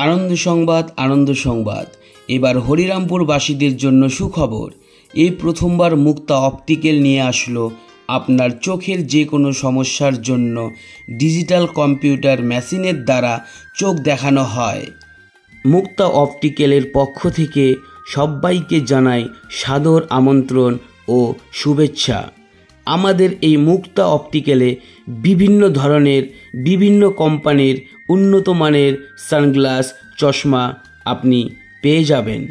আনন্দ সংবাদ, আনন্দ সংবাদ। এবার হরিরামপুরবাসীদের জন্য সুখবর। এই প্রথমবার মুক্তা অপটিক্যাল নিয়ে আসলো আপনার চোখের যে কোনো সমস্যার জন্য ডিজিটাল কম্পিউটার মেশিনের দ্বারা চোখ দেখানো হয়। মুক্তা অপটিক্যালের পক্ষ থেকে সবাইকে জানাই সাদর আমন্ত্রণ ও শুভেচ্ছা। আমাদের এই মুক্তা অপটিক্যালে বিভিন্ন ধরনের বিভিন্ন কোম্পানির উন্নত মানের সানগ্লাস, চশমা আপনি পেয়ে যাবেন।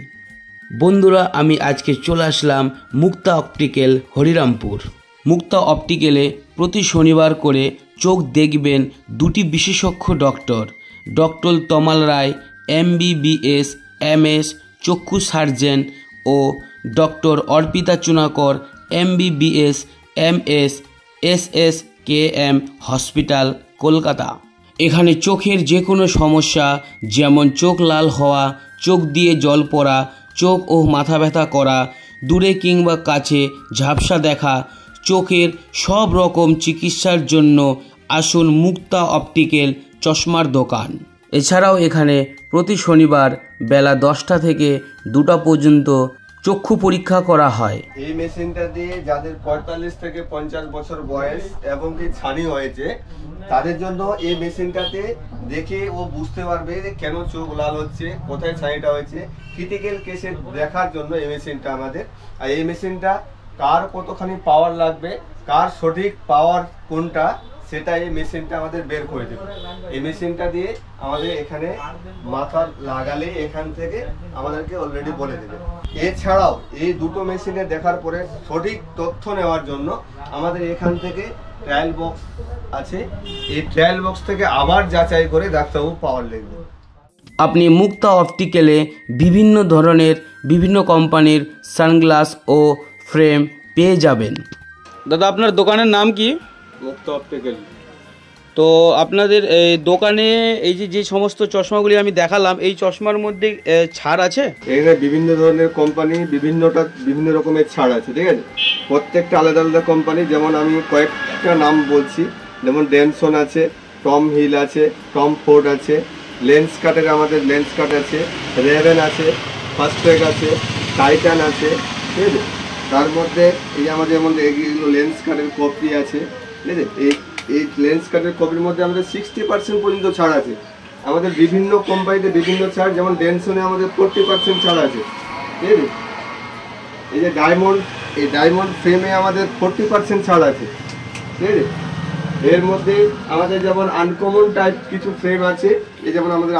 বন্ধুরা, আমি আজকে চলে আসলাম মুক্তা অপটিক্যাল হরিরামপুর। মুক্তা অপটিক্যালে প্রতি শনিবার করে চোখ দেখবেন দুটি বিশেষজ্ঞ doctor Tamal Roy MBBS MS চক্ষু সার্জন ও doctor Arpita Chunakar MBBS MS SSKM hospital, Kolkata. এখানে চোখের যে কোনো সমস্যা, যেমন চোখ লাল হওয়া, চোখ দিয়ে জল পড়া, চোখ ও মাথা ব্যথা করা, দূরে কিংবা কাছে ঝাপসা দেখা, চোখের সব রকম চিকিৎসার জন্য আসুন মুক্তা অপটিক্যাল চশমার দোকান। এছাড়াও এখানে প্রতি শনিবার বেলা 10টা থেকে 2টা পর্যন্ত চক্ষু পরীক্ষা করা হয়। এই মেশিনটা দিয়ে যাদের 45 থেকে 50 বছর বয়স এবং কি ছানি হয়েছে তাদের জন্য এই মেশিনটাতে দেখে ও বুঝতে পারবে যে কেন চোখ লাল হচ্ছে, কোথায় ছানিটা হয়েছে, ক্রিটিক্যাল কেসে দেখার জন্য এই মেশিনটা আমাদের। আর এই মেশিনটা কার কতখানি পাওয়ার লাগবে, কার সঠিক পাওয়ার কোনটা, সেটা এই মেশিনটা আমাদের বের করে দেবে। এই মেশিনটা দিয়ে আমাদের এখানে মাথা লাগালে এখান থেকে আমাদেরকে অলরেডি বলে দেবে। এছাড়াও এই দুটো মেশিনে দেখার পরে সঠিক তথ্য নেওয়ার জন্য আমাদের এখান থেকে ট্রায়াল বক্স আছে। এই ট্রায়াল বক্স থেকে আবার যাচাই করে ডাক্তারবাবু পাওয়ার লিখবে। আপনি মুক্তা অপটিক্যালে বিভিন্ন ধরনের বিভিন্ন কোম্পানির সানগ্লাস ও ফ্রেম পেয়ে যাবেন। দাদা, আপনার দোকানের নাম কি? মুক্তা অপটিক্যাল। তো আপনাদের এই দোকানে এই যে সমস্ত চশমাগুলি আমি দেখালাম, এই চশমার মধ্যে ছাড় আছে? এখানে বিভিন্ন ধরনের কোম্পানি বিভিন্ন রকমের ছাড় আছে, ঠিক আছে। প্রত্যেকটা আলাদা আলাদা কোম্পানি, যেমন আমি কয়েকটা নাম বলছি, যেমন ডেনসন আছে, টম হিল আছে, টম ফোর্ড আছে, লেন্স কাটের আমাদের লেন্স কাট আছে, রেভেন আছে, ফাস্ট্রেক আছে, টাইটান আছে, ঠিক আছে। তার মধ্যে এই আমাদের মধ্যে এগুলো লেন্স কাটের কপি আছে, ঠিক আছে। এই লেন্স কাটের কপির মধ্যে আমাদের 60% পর্যন্ত ছাড় আছে। আমাদের বিভিন্ন কোম্পানিতে বিভিন্ন ছাড়, যেমন ডেনসনে আমাদের 40% ছাড় আছে, ঠিক আছে। এই যে ডায়মন্ড ফ্রেমে আমাদের 40% ছাড় আছে, ঠিক আছে। এর মধ্যে আমাদের যেমন আনকমন টাইপ কিছু ফ্রেম আছে, এই যেমন আমাদের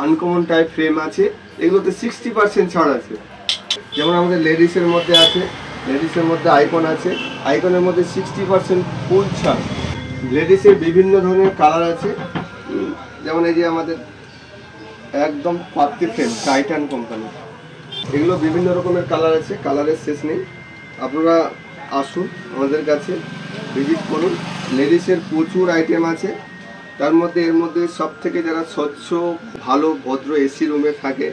আনকমন টাইপ ফ্রেম আছে, এগুলোতে 60% ছাড় আছে। যেমন আমাদের লেডিসের মধ্যে আছে, লেডিসের মধ্যে আইকন আছে, আইকনের মধ্যে 60% ফুল ছাড়। লেডিসের বিভিন্ন ধরনের কালার আছে, যেমন এই যে আমাদের একদম পাত্তি ফ্রেম টাইটান কোম্পানি, এগুলো বিভিন্ন রকমের কালার আছে, কালারের শেষ নেই। আপনারা আসুন আমাদের কাছে, ভিজিট করুন। লেডিসের প্রচুর আইটেম আছে, তার মধ্যে এর মধ্যে সব থেকে যারা স্বচ্ছ ভালো ভদ্র এসি রুমে থাকে,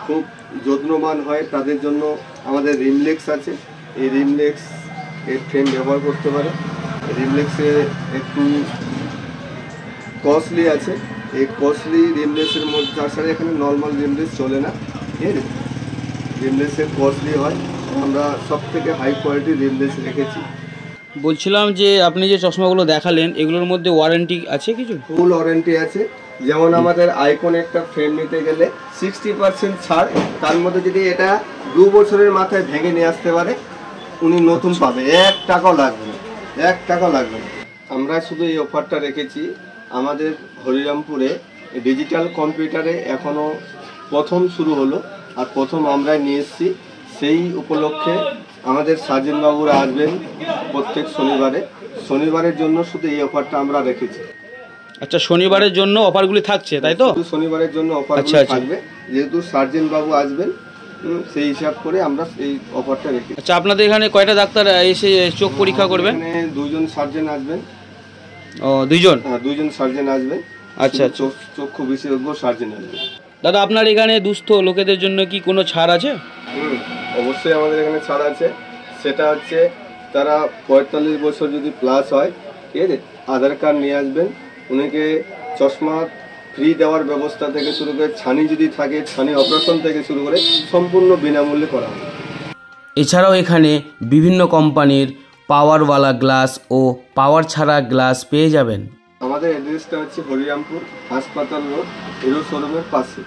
খুব যত্নবান হয়, তাদের জন্য আমাদের রিমলেক্স আছে। এই রিমলেক্স এর ফ্রেম ব্যবহার করতে পারে। রিমলেক্সে একটু কস্টলি আছে, এই কস্টলি রিমলেক্সের মধ্যে তাছাড়া এখানে নর্মাল রিমলেক্স চলে না, ঠিক আছে। রিমলেক্সের কস্টলি হয়, আমরা সব থেকে হাই কোয়ালিটি রিমলেক্স রেখেছি। বলছিলাম যে আপনি যে চশমাগুলো দেখালেন, এগুলোর মধ্যে ওয়ারেন্টি আছে কিছু? ফুল ওয়ারেন্টি আছে। যেমন আমাদের আইকন একটা ফ্রেম নিতে গেলে 60% ছাড়, তার মধ্যে যদি এটা 2 বছরের মাথায় ভেঙে নিয়ে আসতে পারে উনি নতুন পাবে, 1 টাকাও লাগবে না, 1 টাকাও লাগবে না। আমরা শুধু এই অফারটা রেখেছি আমাদের হরিরামপুরে ডিজিটাল কম্পিউটারে, এখনও প্রথম শুরু হলো আর প্রথম আমরাই নিয়ে এসেছি। সেই উপলক্ষে আমাদের সার্জনবাবুরা আসবেন প্রত্যেক শনিবারের জন্য শুধু এই অফারটা আমরা রেখেছি। আচ্ছা, শনিবারের জন্য অফারগুলি থাকছে, তাই তো? শনিবারের জন্য অফারগুলি থাকবে, যেহেতু সার্জনবাবু আসবেন সেই হিসাব করে আমরা এই অফারটা রেখেছি। আচ্ছা, আপনাদের এখানে কয়টা ডাক্তার এসে চোখ পরীক্ষা করবেন? এখানে 2জন সার্জন আসবেন। ও, 2জন? হ্যাঁ, 2জন সার্জন আসবেন। আচ্ছা, চক্ষু বিশেষজ্ঞ সার্জন আসবেন। দাদা, আপনার এখানে দুস্থ লোকেদের জন্য কি কোনো ছাড় আছে? অবশ্যই আমাদের এখানে ছাড় আছে। সেটা হচ্ছে তারা 45 বছর যদি প্লাস হয়, ঠিক আছে, আধার কার্ড নিয়ে আসবেন। উনিকে চশমা ফ্রি দেওয়ার ব্যবস্থা থেকে শুরু করে ছানি যদি থাকে ছানি অপারেশন থেকে শুরু করে সম্পূর্ণ বিনামূল্যে করা হবে। এছাড়াও এখানে বিভিন্ন কোম্পানির পাওয়ারওয়ালা গ্লাস ও পাওয়ার ছাড়া গ্লাস পেয়ে যাবেন। আমাদের অ্যাড্রেসটা হচ্ছে হরিরামপুর হাসপাতাল রোড হিরো শোরুমের পাশে।